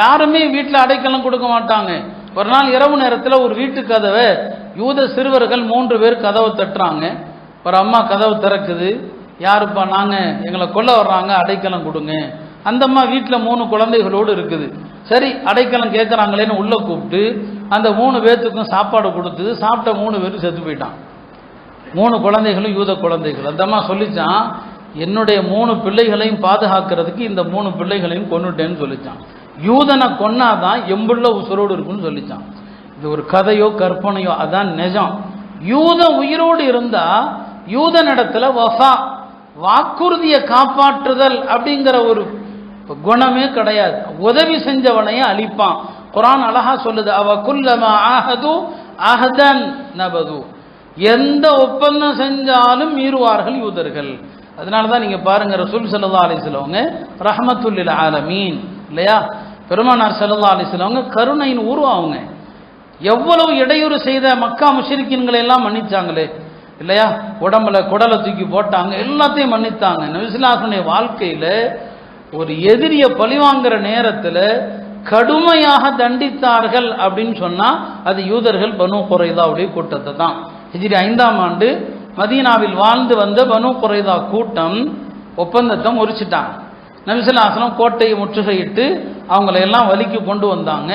யாருமே வீட்டில் அடைக்கலம் கொடுக்க மாட்டாங்க. ஒரு நாள் இரவு நேரத்தில் ஒரு வீட்டு கதவை யூத சிறுவர்கள் 3 பேர் கதவை தட்டுறாங்க. ஒரு அம்மா கதவை திறக்குது, யாருப்பா? நாங்கள், எங்களை கொல்ல வர்றாங்க, அடைக்கலம் கொடுங்க. அந்த அம்மா வீட்டில் 3 குழந்தைகளோடு இருக்குது. சரி, அடைக்கலம் கேட்குறாங்களேன்னு உள்ளே கூப்பிட்டு அந்த 3 பேர்த்துக்கும் சாப்பாடு கொடுத்தது. சாப்பிட்ட 3 பேரும் செத்து போயிட்டான். 3 குழந்தைகளும் யூத குழந்தைகள். அந்த அம்மா சொல்லிச்சான், என்னுடைய 3 பிள்ளைகளையும் பாதுகாக்கிறதுக்கு இந்த 3 பிள்ளைகளையும் கொன்னுட்டேன்னு சொல்லிச்சான். யூதனை கொன்னாதான் எம்புள்ள உசுரோடு இருக்குன்னு சொல்லிச்சான். இது ஒரு கதையோ கற்பனையோ, அதான் நிஜம். யூதன் உயிரோடு இருந்தா யூதனிடத்துல வஃபா, வாக்குறுதியை காப்பாற்றுதல் அப்படிங்கிற ஒரு குணமே கிடையாது. உதவி செஞ்சவனையே அழிப்பான். குர்ஆன் அழகா சொல்லுது, அவ குல்லமா ஆஹது அஹதன் நபது, எந்த ஒப்பந்தம் செஞ்சாலும் மீறுவார்கள் யூதர்கள். அதனால தான் நீங்க பாருங்க, ரசூல் ஸல்லல்லாஹு அலைஹி வஸல்லம் ரஹ்மத்துல் லில் ஆலமீன் இல்லையா, பெருமானார் ஸல்லல்லாஹு அலைஹி வஸல்லம் கருணையின் உருவாங்க. எவ்வளவு இடையூறு செய்த மக்கா முஷ்ரிக்கீன்களை எல்லாம் மன்னிச்சாங்களே இல்லையா, உடம்புல குடலை தூக்கி போட்டாங்க, எல்லாத்தையும் மன்னித்தாங்க. நபி ஸல்லல்லாஹு அலைஹி வஸல்லம் வாழ்க்கையில ஒரு எதிரிய பழிவாங்கிற நேரத்தில் கடுமையாக தண்டித்தார்கள் அப்படின்னு சொன்னா அது யூதர்கள் பனு குறைதாவுடைய கூட்டத்தை தான். ஹிஜ்ரி 5ஆம் ஆண்டு மதீனாவில் வாழ்ந்து வந்த பனு குறைதா கூட்டம் ஒப்பந்தத்தை முறிச்சிட்டாங்க. நபி ஸல்லல்லாஹு அலைஹி வஸல்லம் கோட்டையை முற்றுகையிட்டு அவங்கள எல்லாம் வலிக்கு கொண்டு வந்தாங்க.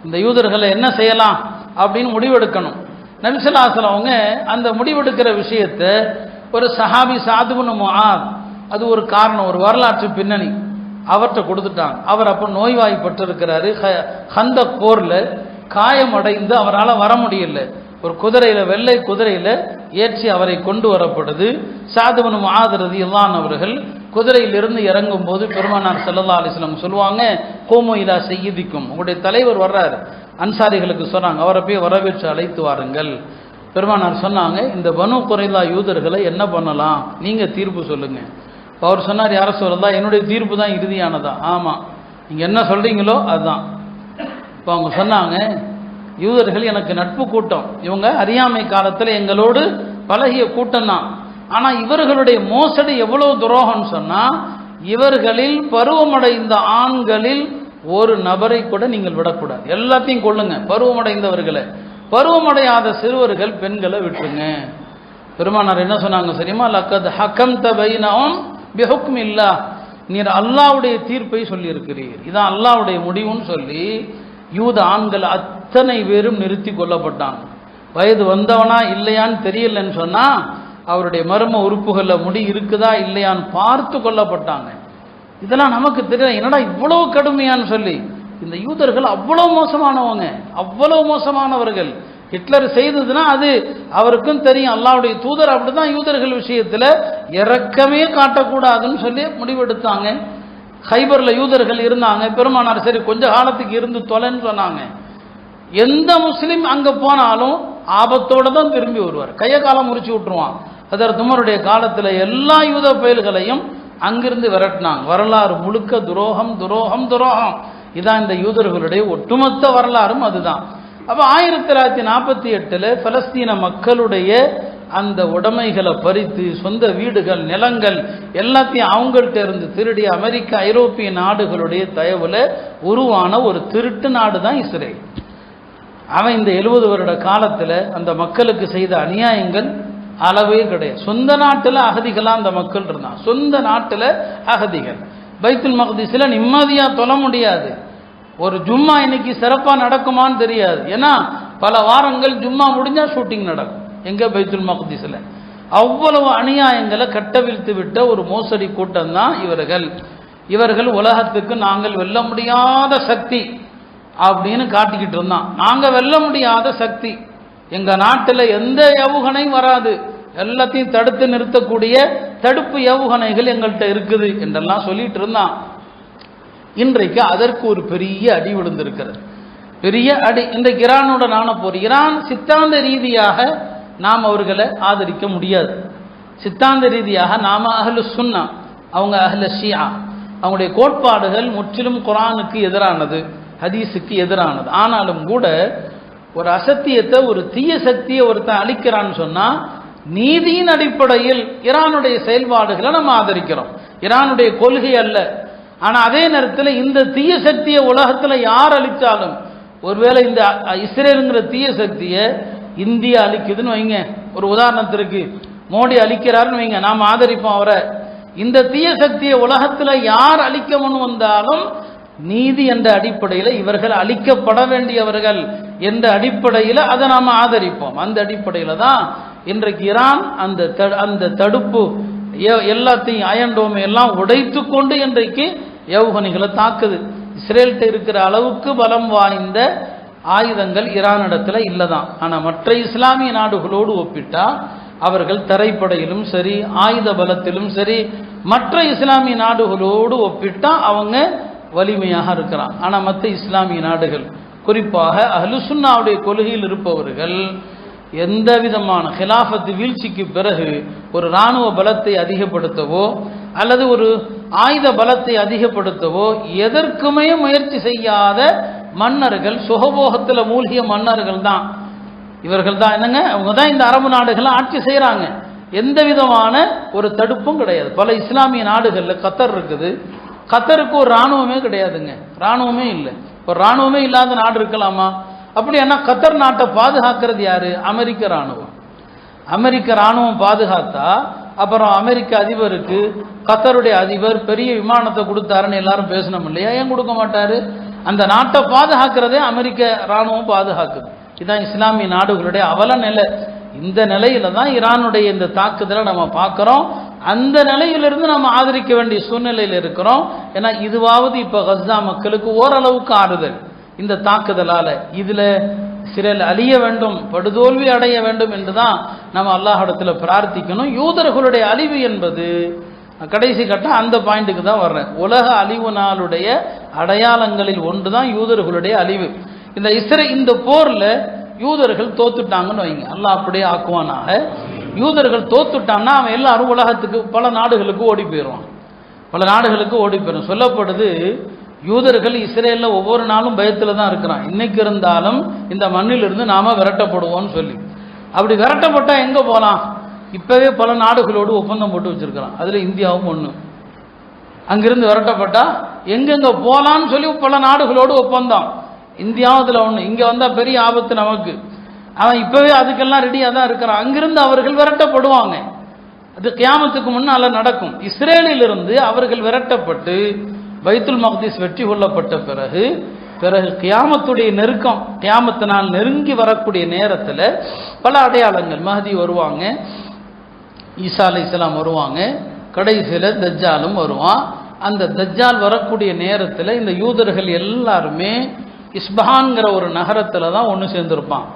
இந்த யூதர்களை என்ன செய்யலாம் அப்படின்னு முடிவெடுக்கணும். நபி ஸல்லல்லாஹு அலைஹி வஸல்லம் அவங்க அந்த முடிவெடுக்கிற விஷயத்தை ஒரு சஹாபி சாத் இப்னு முஆத், அது ஒரு காரணம், ஒரு வரலாற்று பின்னணி, அவர்கிட்ட கொடுத்துட்டாங்க. அவர் அப்போ நோய்வாய்ப்பட்டு இருக்கிறாரு. ஹந்தக் போர்ல காயமடைந்து அவரால் வர முடியல. ஒரு குதிரையில, வெள்ளை குதிரையில ஏற்றி அவரை கொண்டு வரப்படுது. சாத் இப்னு முஆத் ரலியல்லாஹு அன்ஹு அவர்கள் குதிரையிலிருந்து இறங்கும் போது பெருமானார் ஸல்லல்லாஹு அலைஹி வஸல்லம் சொல்லுவாங்க, கூமு இலா சய்யிதிக்கும், உங்களுடைய தலைவர் வர்றாரு. அன்சாரிகளுக்கு சொன்னாங்க, அவரை போய் வரவேற்று அழைத்து வாருங்கள். பெருமானார் சொன்னாங்க, இந்த பனு குறைலா யூதர்களை என்ன பண்ணலாம், நீங்க தீர்ப்பு சொல்லுங்க. அவர் சொன்னார், யார சொல்லலாம், என்னுடைய தீர்ப்பு தான் இறுதியானதா? ஆமாம், நீங்கள் என்ன சொல்கிறீங்களோ அதுதான். இப்போ அவங்க சொன்னாங்க, யூதர்கள் எனக்கு நட்பு கூட்டம், இவங்க அறியாமை காலத்தில் எங்களோடு பழகிய கூட்டம் தான். ஆனால் இவர்களுடைய மோசடி எவ்வளோ துரோகம்னு சொன்னால், இவர்களில் பருவமடைந்த ஆண்களில் ஒரு நபரை கூட நீங்கள் விடக்கூடாது, எல்லாத்தையும் கொள்ளுங்க. பருவமடைந்தவர்களை பருவமடையாத சிறுவர்கள் பெண்களை விட்டுருங்க. பெருமானார் என்ன சொன்னாங்க தெரியுமா? லக்கத் ஹக்கம்த பைனஹும் பிஹுக்மில்லாஹ், நீர் அல்லாஹ்வுடைய தீர்ப்பை சொல்லி இருக்கிறீர், இதான் அல்லாஹ்வுடைய முடிவுன்னு சொல்லி யூத ஆண்கள் அத்தனை பேரும் நிறுத்தி கொல்லப்பட்டாங்க. வயது வந்தவனா இல்லையான்னு தெரியலன்னு சொன்னா அவருடைய மர்ம உறுப்புகளில் முடி இருக்குதா இல்லையான்னு பார்த்து கொல்லப்பட்டாங்க. இதெல்லாம் நமக்கு தெரியல, என்னடா இவ்வளவு கடுமையான்னு சொல்லி. இந்த யூதர்கள் அவ்வளவு மோசமானவங்க, அவ்வளவு மோசமானவர்கள். ஹிட்லர் செய்ததுன்னா அது அவருக்கும் தெரியும். அல்லாஹ்வுடைய தூதர் அப்படிதான் யூதர்கள் விஷயத்துல இரக்கமே காட்டக்கூடாதுன்னு சொல்லி முடிவெடுத்தாங்க. ஹைபர்ல யூதர்கள் இருந்தாங்க. பெருமானார் சரி கொஞ்ச காலத்துக்கு இருந்து தொலைன்னு சொன்னாங்க. எந்த முஸ்லிம் அங்க போனாலும் ஆபத்தோட தான் திரும்பி வருவார், கைய காலம் முறிச்சு விட்டுருவான். ஹஜ்ரத் உமருடைய காலத்துல எல்லா யூத பயல்களையும் அங்கிருந்து விரட்டினாங்க. வரலாறு முழுக்க துரோகம் துரோகம் துரோகம். இதான் இந்த யூதர்களுடைய ஒட்டுமொத்த வரலாறும் அதுதான். அப்ப 1948 பலஸ்தீன மக்களுடைய அந்த உடைமைகளை பறித்து சொந்த வீடுகள் நிலங்கள் எல்லாத்தையும் அவங்கள்ட்ட இருந்து திருடி அமெரிக்க ஐரோப்பிய நாடுகளுடைய தயவுல உருவான ஒரு திருட்டு நாடு தான் இஸ்ரேல். அவன் இந்த 70 வருட காலத்துல அந்த மக்களுக்கு செய்த அநியாயங்கள் அளவே கிடையாது. சொந்த நாட்டுல அகதிகளா அந்த மக்கள் இருந்தான், சொந்த நாட்டுல அகதிகள். பைத்துல் மக்திஸ்ல நிம்மதியா தொழ முடியாது. ஒரு ஜும்மா இன்னைக்கு சிறப்பா நடக்குமான்னு தெரியாது. ஏன்னா பல வாரங்கள் ஜும்மா முடிஞ்சா ஷூட்டிங் நடக்கும் எங்க பைத்துல் மக்திஸ்ல. அவ்வளவு அநியாயங்களை கட்டவிழ்த்து விட்ட ஒரு மோசடி கூட்டம் தான் இவர்கள். இவர்கள் உலகத்துக்கு நாங்கள் வெல்ல முடியாத சக்தி அப்படின்னு காட்டிக்கிட்டு இருந்தான். நாங்க வெல்ல முடியாத சக்தி, எங்க நாட்டில் எந்த ஏவுகணையும் வராது, எல்லாத்தையும் தடுத்து நிறுத்தக்கூடிய தடுப்பு ஏவுகணைகள் எங்கள்கிட்ட இருக்குது என்றெல்லாம் சொல்லிட்டு இருந்தான். இன்றைக்கு அதற்கு ஒரு பெரிய அடி விழுந்திருக்கிறது, பெரிய அடி. இன்றைக்கு ஈரானோட நாண போர். ஈரான் சித்தாந்த ரீதியாக நாம் அவர்களை ஆதரிக்க முடியாது. சித்தாந்த ரீதியாக நாம அஹ்லு சுன்னா, அவங்க அஹ்லு ஷியா. அவங்களுடைய கோட்பாடுகள் முற்றிலும் குர்ஆனுக்கு எதிரானது, ஹதீஸுக்கு எதிரானது. ஆனாலும் கூட ஒரு அசத்தியத்தை ஒரு தீய சக்தியை ஒருத்தன் அழிக்கிறான்னு சொன்னா நீதியின் அடிப்படையில் ஈரானுடைய செயல்பாடுகளை நம்ம ஆதரிக்கிறோம், ஈரானுடைய கொள்கை அல்ல. ஆனா அதே நேரத்தில் இந்த தீய சக்தியை உலகத்துல யார் அழிச்சாலும், ஒருவேளை இந்த இஸ்ரேலுங்கிற தீய சக்தியை இந்தியா அழிக்குதுன்னு வைங்க, ஒரு உதாரணத்திற்கு மோடி அழிக்கிறாருன்னு வைங்க, நாம் ஆதரிப்போம் அவரை. இந்த தீய சக்தியை உலகத்துல யார் அழிக்க முன் வந்தாலும் நீதி என்ற அடிப்படையில் இவர்கள் அழிக்கப்பட வேண்டியவர்கள் என்ற அடிப்படையில் அதை நாம் ஆதரிப்போம். அந்த அடிப்படையில் தான் இன்றைக்கு ஈரான் அந்த தடுப்பு எல்லாத்தையும் அயன்டோமை எல்லாம் உடைத்து கொண்டு இன்றைக்கு ஏவுகணைகளை தாக்குது. இஸ்ரேல்கிட்ட இருக்கிற அளவுக்கு பலம் வாய்ந்த ஆயுதங்கள் ஈரானிடத்தில் இல்லைதான். ஆனால் மற்ற இஸ்லாமிய நாடுகளோடு ஒப்பிட்டா அவர்கள் தரைப்படையிலும் சரி ஆயுத பலத்திலும் சரி மற்ற இஸ்லாமிய நாடுகளோடு ஒப்பிட்டா அவங்க வலிமையாக இருக்கிறான். ஆனால் மற்ற இஸ்லாமிய நாடுகள் குறிப்பாக அஹ்லு சுன்னாவுடைய கொள்கையில் இருப்பவர்கள் எந்த விதமான ஹிலாஃபத்து வீழ்ச்சிக்கு பிறகு ஒரு இராணுவ பலத்தை அதிகப்படுத்தவோ அல்லது ஒரு ஆயுத பலத்தை அதிகப்படுத்தவோ எதற்குமே முயற்சி செய்யாத மன்னர்கள், சுகபோகத்தில் மூழ்கிய மன்னர்கள் தான் இவர்கள் தான். என்னங்க, அவங்க தான் இந்த அரபு நாடுகளை ஆட்சி செய்கிறாங்க. எந்த விதமான ஒரு தடுப்பும் கிடையாது. பல இஸ்லாமிய நாடுகளில் கத்தர் இருக்குது, கத்தருக்கு ஒரு இராணுவமே கிடையாதுங்க, இராணுவமே இல்லை. ஒரு இராணுவமே இல்லாத நாடு இருக்கலாமா? அப்படின்னா கத்தர் நாட்டை பாதுகாக்கிறது யாரு? அமெரிக்க இராணுவம். அமெரிக்க இராணுவம் பாதுகாத்தா அப்புறம் அமெரிக்க அதிபருக்கு கத்தருடைய அதிபர் பெரிய விமானத்தை கொடுத்தாருன்னு எல்லாரும் பேசணும் இல்லையா? ஏன் கொடுக்க மாட்டாரு? அந்த நாட்டை பாதுகாக்கிறதே அமெரிக்க இராணுவம் பாதுகாக்குது. இதுதான் இஸ்லாமிய நாடுகளுடைய அவல நிலை. இந்த நிலையில தான் ஈரானுடைய இந்த தாக்குதலை நம்ம பார்க்கிறோம். அந்த நிலையிலிருந்து நம்ம ஆதரிக்க வேண்டிய சூழ்நிலையில் இருக்கிறோம். ஏன்னா இதுவாவது இப்ப கஸ்ஸா மக்களுக்கு ஓரளவுக்கு ஆறுதல் இந்த தாக்குதலால. இதுல இஸ்ரேல் அழிய வேண்டும், படுதோல்வி அடைய வேண்டும் என்றுதான் நம்ம அல்லாஹ்விடத்துல பிரார்த்திக்கணும். யூதர்களுடைய அழிவு என்பது கடைசி கட்டம் அந்த பாயிண்ட்டுக்கு தான் வர்றேன். உலக அழிவு நாளுடைய அடையாளங்களில் ஒன்று தான் யூதர்களுடைய அழிவு. இந்த போர்ல யூதர்கள் தோத்துட்டாங்கன்னு வைங்க, அல்லாஹ் அப்படியே ஆக்குவானாக. யூதர்கள் தோத்துட்டான்னா அவன் எல்லாரும் உலகத்துக்கு பல நாடுகளுக்கு ஓடி போயிடுவான், பல நாடுகளுக்கு ஓடி போயிடும். சொல்லப்படுது யூதர்கள் இஸ்ரேல்ல ஒவ்வொரு நாளும் பயத்துல தான் இருக்கிறான், இன்னைக்கு இருந்தாலும் இந்த மண்ணிலிருந்து நாம விரட்டப்படுவோம்னு சொல்லி. அப்படி விரட்டப்பட்டா எங்க போலாம்? இப்பவே பல நாடுகளோடு ஒப்பந்தம் போட்டு வச்சிருக்கிறான், அதுல இந்தியாவும் ஒண்ணு. அங்கிருந்து விரட்டப்பட்டா எங்கெங்க போலான்னு சொல்லி பல நாடுகளோடு ஒப்பந்தம். இந்தியாவும் அதுல ஒண்ணு. இங்க வந்தா பெரிய ஆபத்து நமக்கு. அவன் இப்பவே அதுக்கெல்லாம் ரெடியாக தான் இருக்கிறான். அங்கிருந்து அவர்கள் விரட்டப்படுவாங்க. அது கியாமத்துக்கு முன்னால் நடக்கும். இஸ்ரேலிலிருந்து அவர்கள் விரட்டப்பட்டு பைத்துல் மக்திஸ் வெற்றி கொள்ளப்பட்ட பிறகு கியாமத்துடைய நெருக்கம், கியாமத்தினால் நெருங்கி வரக்கூடிய நேரத்தில் பல அடையாளங்கள், மஹதி வருவாங்க, ஈசா அலைஹிஸ்ஸலாம் வருவாங்க, கடைசியில் தஜ்ஜாலும் வருவான். அந்த தஜ்ஜால் வரக்கூடிய நேரத்தில் இந்த யூதர்கள் எல்லாருமே இஸ்பஹான்கிற ஒரு நகரத்தில் தான் ஒன்று சேர்ந்திருப்பான்.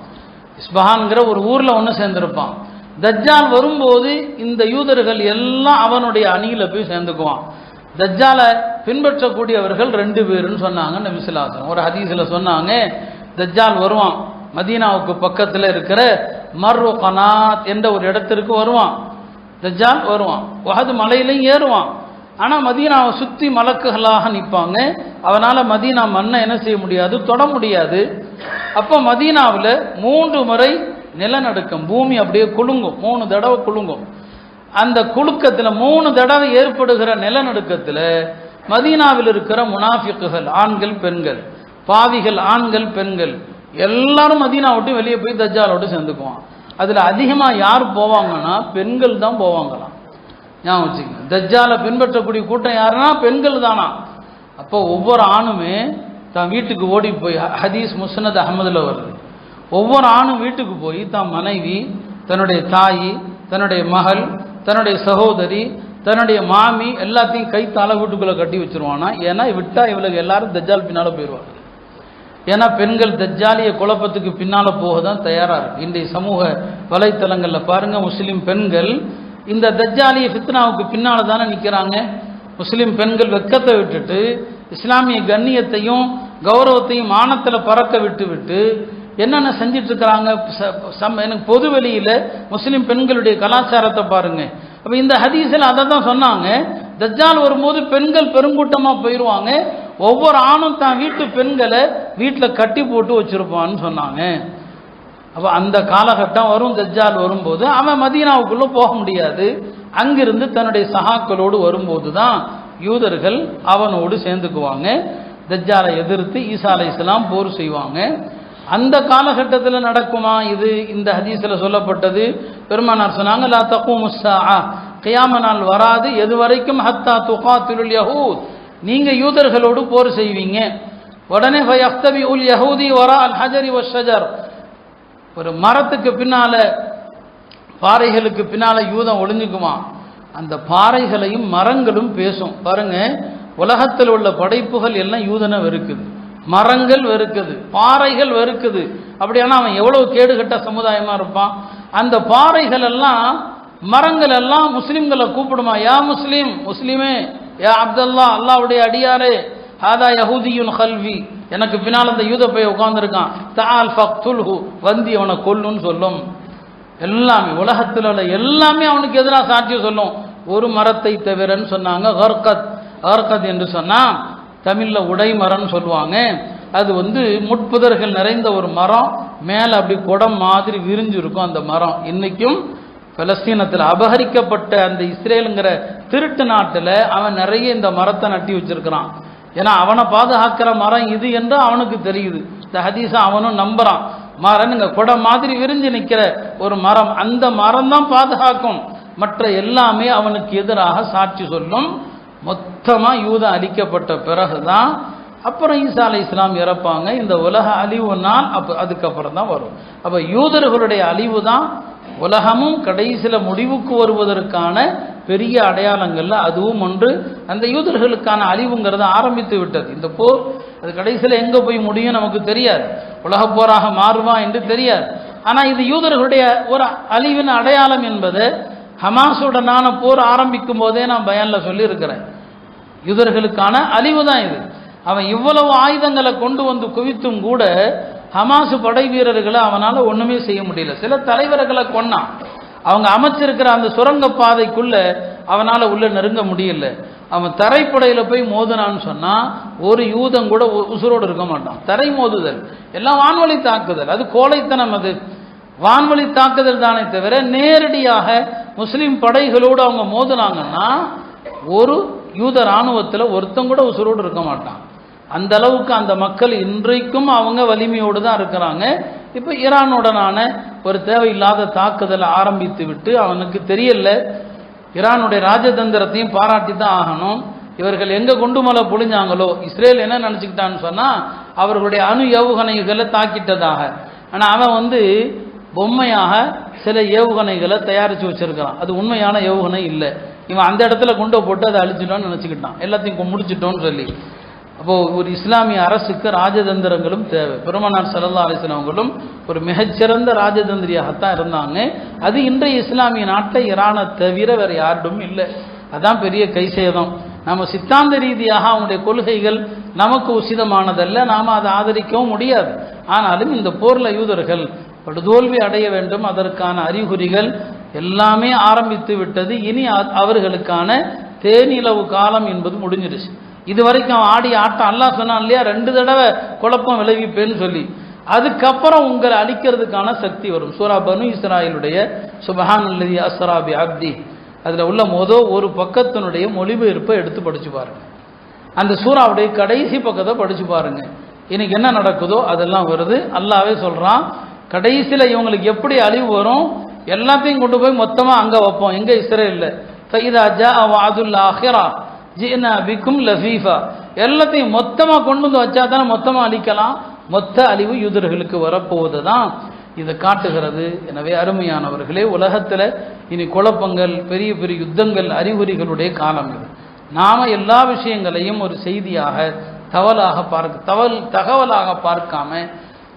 இஸ்பஹான்கிற ஒரு ஊரில் ஒன்று சேர்ந்திருப்பான். தஜ்ஜால் வரும்போது இந்த யூதர்கள் எல்லாம் அவனுடைய அணியில் போய் சேர்ந்துக்குவான். தஜ்ஜாலை பின்பற்றக்கூடியவர்கள் 2 பேருன்னு சொன்னாங்க நபி ஸல்லல்லாஹு அலைஹி வஸல்லம். ஒரு ஹதீஸில் சொன்னாங்க, தஜ்ஜால் வருவான், மதீனாவுக்கு பக்கத்தில் இருக்கிற மர்ரு கனாத் என்ற ஒரு இடத்திற்கு வருவான். தஜ்ஜால் வருவான், வஹது மலையிலையும் ஏறுவான். ஆனால் மதீனாவை சுற்றி மலக்குகளாக நிற்பாங்க. அவனால் மதீனா மண்ணை என்ன செய்ய முடியாது, தொட முடியாது. அப்போ மதீனாவில் 3 முறை நிலநடுக்கம், பூமி அப்படியே குலுங்கும், 3 தடவை குலுங்கும். அந்த குலுக்கத்தில் 3 தடவை ஏற்படுகிற நிலநடுக்கத்தில் மதீனாவில் இருக்கிற முனாஃபிக்குகள், ஆண்கள் பெண்கள், பாவிகள் ஆண்கள் பெண்கள் எல்லாரும் மதீனா விட்டு வெளியே போய் தஜ்ஜாலோடு சேர்ந்துக்குவான். அதில் அதிகமாக யார் போவாங்கன்னா பெண்கள் தான் போவாங்களாம். ஞாபகம் வச்சுக்கோங்க, தஜ்ஜாலை பின்பற்றக்கூடிய கூட்டம் யாருன்னா பெண்கள் தானா. அப்போ ஒவ்வொரு ஆணுமே தான் வீட்டுக்கு ஓடி போய், ஹதீஸ் முஸ்னத் அஹமதுல வருது, ஒவ்வொரு ஆணும் வீட்டுக்கு போய் தான் மனைவி, தன்னுடைய தாய், தன்னுடைய மகள், தன்னுடைய சகோதரி, தன்னுடைய மாமி எல்லாத்தையும் கைத்தால வீட்டுக்குள்ளே கட்டி வச்சிருவானா. ஏன்னா விட்டா இவளுக்கு எல்லாரும் தஜ்ஜால் பின்னால் போயிடுவாங்க. ஏன்னா பெண்கள் தஜ்ஜாலிய குழப்பத்துக்கு பின்னால் போக தான் தயாராக இருக்கு. இன்றைய சமூக வலைத்தளங்களில் பாருங்க, முஸ்லீம் பெண்கள் இந்த தஜ்ஜாலிய ஃபித்னாவுக்கு பின்னால் தானே நிற்கிறாங்க. முஸ்லீம் பெண்கள் வெக்கத்தை விட்டுட்டு இஸ்லாமிய கண்ணியத்தையும் கௌரவத்தையும் மானத்தில் பறக்க விட்டு என்னென்ன செஞ்சிட்டு இருக்கிறாங்க. எனக்கு பொது வெளியில் முஸ்லீம் பெண்களுடைய கலாச்சாரத்தை பாருங்க. அப்போ இந்த ஹதீஸில் அதை தான் சொன்னாங்க, தஜ்ஜால் வரும்போது பெண்கள் பெருங்கூட்டமாக போயிடுவாங்க, ஒவ்வொரு ஆணும் தான் வீட்டு பெண்களை வீட்டில் கட்டி போட்டு வச்சிருப்பான்னு சொன்னாங்க. அப்போ அந்த காலகட்டம் வரும், தஜ்ஜால் வரும்போது அவன் மதீனாவுக்குள்ளே போக முடியாது. அங்கிருந்து தன்னுடைய சகாக்களோடு வரும்போது தான் யூதர்கள் அவனோடு சேர்ந்துக்குவாங்க. தஜ்ஜாலை எதிர்த்து ஈசா அலைஹிஸ்ஸலாம் போர் செய்வாங்க. அந்த காலகட்டத்தில் நடக்குமா இது? இந்த ஹதீஸில் சொல்லப்பட்டது, பெருமானார் சொன்னாங்க, லா தகூமு ஸாஅ, கியாம நாள் வராது, எது வரைக்கும் ஹத்தா துகாத்திலுல் யஹூத், நீங்கள் யூதர்களோடு போர் செய்வீங்க. உடனே ஃபயஹ்தபிஉல் யஹூதி வரா அல் ஹஜரி வஷ்ஷஜர், ஒரு மரத்துக்கு பின்னால, பாறைகளுக்கு பின்னால யூதம் ஒளிஞ்சுக்குவான். அந்த பாறைகளையும் மரங்களும் பேசும். பாருங்க, உலகத்தில் உள்ள படைப்புகள் எல்லாம் யூதனை வெறுக்குது, மரங்கள் வெறுக்குது, பாறைகள் வெறுக்குது. அப்படியானா அவன் எவ்வளவு கேடுகட்ட சமுதாயமா இருப்பான். அந்த பாறைகள் எல்லாம் மரங்கள் எல்லாம் முஸ்லிம்களை கூப்பிடுமா, யா முஸ்லீம், முஸ்லிமே, யா அப்துல்லா, அல்லாஹ்வுடைய அடியாரே, ஹாதா யஹூதியுன் கல்வி, எனக்கு பின்னால் அந்த யூத போய் உட்கார்ந்துருக்கான், தஆல் ஃபக்துல்ஹு, வந்து அவனை கொல்லுன்னு சொல்லும். எல்லாமே உலகத்தில் உள்ள எல்லாமே அவனுக்கு எதிராக சாட்சி சொல்லும், ஒரு மரத்தை தவிரன்னு சொன்னாங்க. கர்கத், கர்கத் என்று சொன்னா தமிழில் உடைமரம்னு சொல்லுவாங்க. அது முட்புதர்கள் நிறைந்த ஒரு மரம், மேலே அப்படி குடம் மாதிரி விரிஞ்சு இருக்கும் அந்த மரம். இன்னைக்கும் பலஸ்தீனத்தில் அபகரிக்கப்பட்ட அந்த இஸ்ரேலுங்கிற திருட்டு நாட்டில் அவன் நிறைய இந்த மரத்தை நட்டி வச்சிருக்கிறான். ஏன்னா அவனை பாதுகாக்கிற மரம் இது என்று அவனுக்கு தெரியுது. இந்த ஹதீஸை அவனும் நம்புறான். மரம் இங்கே குடம் மாதிரி விரிஞ்சு நிற்கிற ஒரு மரம், அந்த மரம் தான் பாதுகாக்கும், மற்ற எல்லாமே அவனுக்கு எதிராக சாட்சி சொல்லும். மொத்தமாக யூதம் அழிக்கப்பட்ட பிறகுதான் அப்புறம் ஈசா அலைஹிஸ்ஸலாம் இறப்பாங்க. இந்த உலக அழிவு நாள் அதுக்கப்புறம் தான் வரும். அப்போ யூதர்களுடைய அழிவு தான் உலகமும் கடைசியில் முடிவுக்கு வருவதற்கான பெரிய அடையாளங்கள்ல அதுவும் ஒன்று. அந்த யூதர்களுக்கான அழிவுங்கிறத ஆரம்பித்து விட்டது. இந்த போர் அது கடைசியில் எங்கே போய் முடியும் நமக்கு தெரியாது, உலக போராக மாறுமா என்று தெரியாது. ஆனால் இது யூதர்களுடைய ஒரு அழிவின் அடையாளம் என்பது ஹமாஸுடனான போர் ஆரம்பிக்கும் போதே நான் பயானில் சொல்லியிருக்கிறேன். யூதர்களுக்கான அழிவு தான் இது. அவன் இவ்வளவு ஆயுதங்களை கொண்டு வந்து குவித்தும் கூட ஹமாஸ் படை வீரர்களை அவனால் ஒன்றுமே செய்ய முடியல. சில தலைவர்களை கொன்னான், அவங்க அமைச்சிருக்கிற அந்த சுரங்க பாதைக்குள்ள அவனால் உள்ள நெருங்க முடியல. அவன் தரைப்படையில் போய் மோதுனான்னு சொன்னால் ஒரு யூதம் கூட உசுரோடு இருக்க மாட்டான். தரை மோதுதல் எல்லாம் வான்வழி தாக்குதல், அது கோழைத்தனம், அது வான்வழி தாக்குதல் தானே தவிர நேரடியாக முஸ்லீம் படைகளோடு அவங்க மோதுனாங்கன்னா ஒரு யூத இராணுவத்தில் ஒருத்தம் கூட உசுரோடு இருக்க மாட்டான். அந்த அளவுக்கு அந்த மக்கள் இன்றைக்கும் அவங்க வலிமையோடு தான் இருக்கிறாங்க. இப்போ ஈரானுடனான ஒரு தேவையில்லாத தாக்குதலை ஆரம்பித்து விட்டு அவனுக்கு தெரியல, ஈரானுடைய ராஜதந்திரத்தையும் பாராட்டி தான் ஆகணும். இவர்கள் எங்க குண்டுமலை பொழிஞ்சாங்களோ இஸ்ரேல் என்ன நினச்சிக்கிட்டான்னு சொன்னால் அவர்களுடைய அணு ஏவுகணைகளை தாக்கிட்டதாக. ஆனால் அவன் பொம்மையாக சில ஏவுகணைகளை தயாரித்து வச்சிருக்கிறான். அது உண்மையான ஏவுகணை இல்லை. இவன் அந்த இடத்துல கொண்டு போட்டு அதை அழிச்சிட்டோன்னு நினச்சிக்கிட்டான், எல்லாத்தையும் முடிச்சிட்டோன்னு சொல்லி. அப்போது ஒரு இஸ்லாமிய அரசுக்கு ராஜதந்திரங்களும் தேவை. பெருமானார் ஸல்லல்லாஹு அலைஹி வஸல்லம் அவர்களும் ஒரு மிகச்சிறந்த ராஜதந்திரியாகத்தான் இருந்தாங்க. அது இன்றைய இஸ்லாமிய நாட்டை ஈரானை தவிர வேறு யாரும் இல்லை. அதான் பெரிய கைசேதம். நம்ம சித்தாந்த ரீதியாக அவனுடைய கொள்கைகள் நமக்கு உசிதமானதல்ல, நாம் அதை ஆதரிக்கவும் முடியாது. ஆனாலும் இந்த போரில் யூதர்கள் படுதோல்வி அடைய வேண்டும், அதற்கான அறிகுறிகள் எல்லாமே ஆரம்பித்து விட்டது. இனி அவர்களுக்கான தேனிலவு காலம் என்பது முடிஞ்சிருச்சு. இதுவரைக்கும் அவன் ஆடிய ஆட்டம் அல்லாஹ் சொன்னான் இல்லையா, 2 தடவை குழப்பம் விளைவிப்பேன்னு சொல்லி. அதுக்கப்புறம் உங்களை அழிக்கிறதுக்கான சக்தி வரும். சூரா பனு இஸ்ராயிலுடைய சுப்ஹானல்லதி அஸ்ரா பி அப்தி, அதில் உள்ள ஒரு பக்கத்தினுடைய மொழிபெயர்ப்பை எடுத்து படிச்சு பாருங்க. அந்த சூறாவுடைய கடைசி பக்கத்தை படிச்சு பாருங்க. இன்னைக்கு என்ன நடக்குதோ அதெல்லாம் வருது. அல்லாஹ்வே சொல்றான், கடைசியில் இவங்களுக்கு எப்படி அழிவு வரும், எல்லாத்தையும் கொண்டு போய் மொத்தமாக அங்கே வைப்போம். எங்கே இஸ்ரேலில் ஃபைதா ஜாஅ வஅதுல் ஆஹிரா ஜினா பிக்கும் லஃபீஃபா, எல்லாத்தையும் மொத்தமாக கொண்டு வந்து வச்சா தானே மொத்தமாக அழிக்கலாம். மொத்த அழிவு யூதர்களுக்கு வரப்போவது தான் இதை காட்டுகிறது. எனவே அருமையானவர்களே, உலகத்தில் இனி குழப்பங்கள், பெரிய பெரிய யுத்தங்கள், அறிகுறிகளுடைய காலம் இது. நாம் எல்லா விஷயங்களையும் ஒரு செய்தியாக தகவலாக பார்க்காம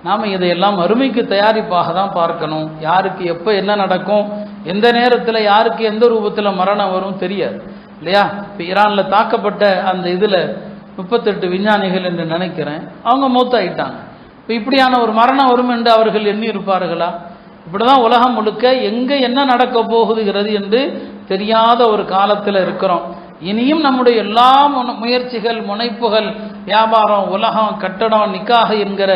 நாம் இதையெல்லாம் அருமைக்கு தயாரிப்பாக தான் பார்க்கணும். யாருக்கு எப்போ என்ன நடக்கும், எந்த நேரத்தில் யாருக்கு எந்த ரூபத்தில் மரணம் வரும் தெரியாது இல்லையா. இப்போ ஈரானில் தாக்கப்பட்ட அந்த இதில் 38 விஞ்ஞானிகள் என்று நினைக்கிறேன், அவங்க மௌத்தாயிட்டாங்க. இப்போ இப்படியான ஒரு மரணம் வரும் என்று அவர்கள் எண்ணி இருப்பார்களா? இப்படி தான் உலகம் முழுக்க எங்கே என்ன நடக்க போகுதுகிறது என்று தெரியாத ஒரு காலத்தில் இருக்கிறோம். இனியும் நம்முடைய எல்லா முயற்சிகள், முனைப்புகள், வியாபாரம், உலகம், கட்டடம், நிக்காக என்கிற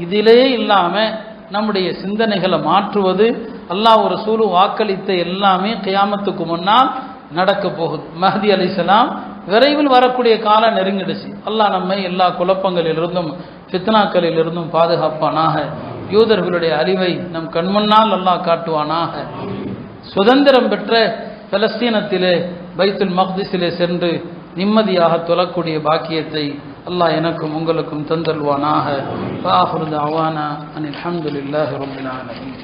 இதிலே இல்லாமல் நம்முடைய சிந்தனைகளை மாற்றுவது, அல்லாஹ் ஒரு ரசூல் வாக்களித்த எல்லாமே கியாமத்துக்கு முன்னால் நடக்க போகுது. மஹ்தி அலைஹிஸ்ஸலாம் விரைவில் வரக்கூடிய காலம் நெருங்கிடுச்சு. அல்லாஹ் நம்மை எல்லா குழப்பங்களிலிருந்தும் ஃபித்னாக்களிலிருந்தும் பாதுகாப்பானாக. யூதர்களுடைய அழிவை நம் கண்முன்னால் அல்லாஹ் காட்டுவானாக. சுதந்திரம் பெற்ற பலஸ்தீனத்திலே பைத்துல் மக்திஸிலே சென்று நிம்மதியாக தொழக்கூடிய பாக்கியத்தை அல்லாஹ் எனக்கும் உங்களுக்கும் தந்தல்வானாக. ஆஃபிரு தஅவானா அனில் ஹம்துலில்லாஹி ரப்பில் ஆலமீன்.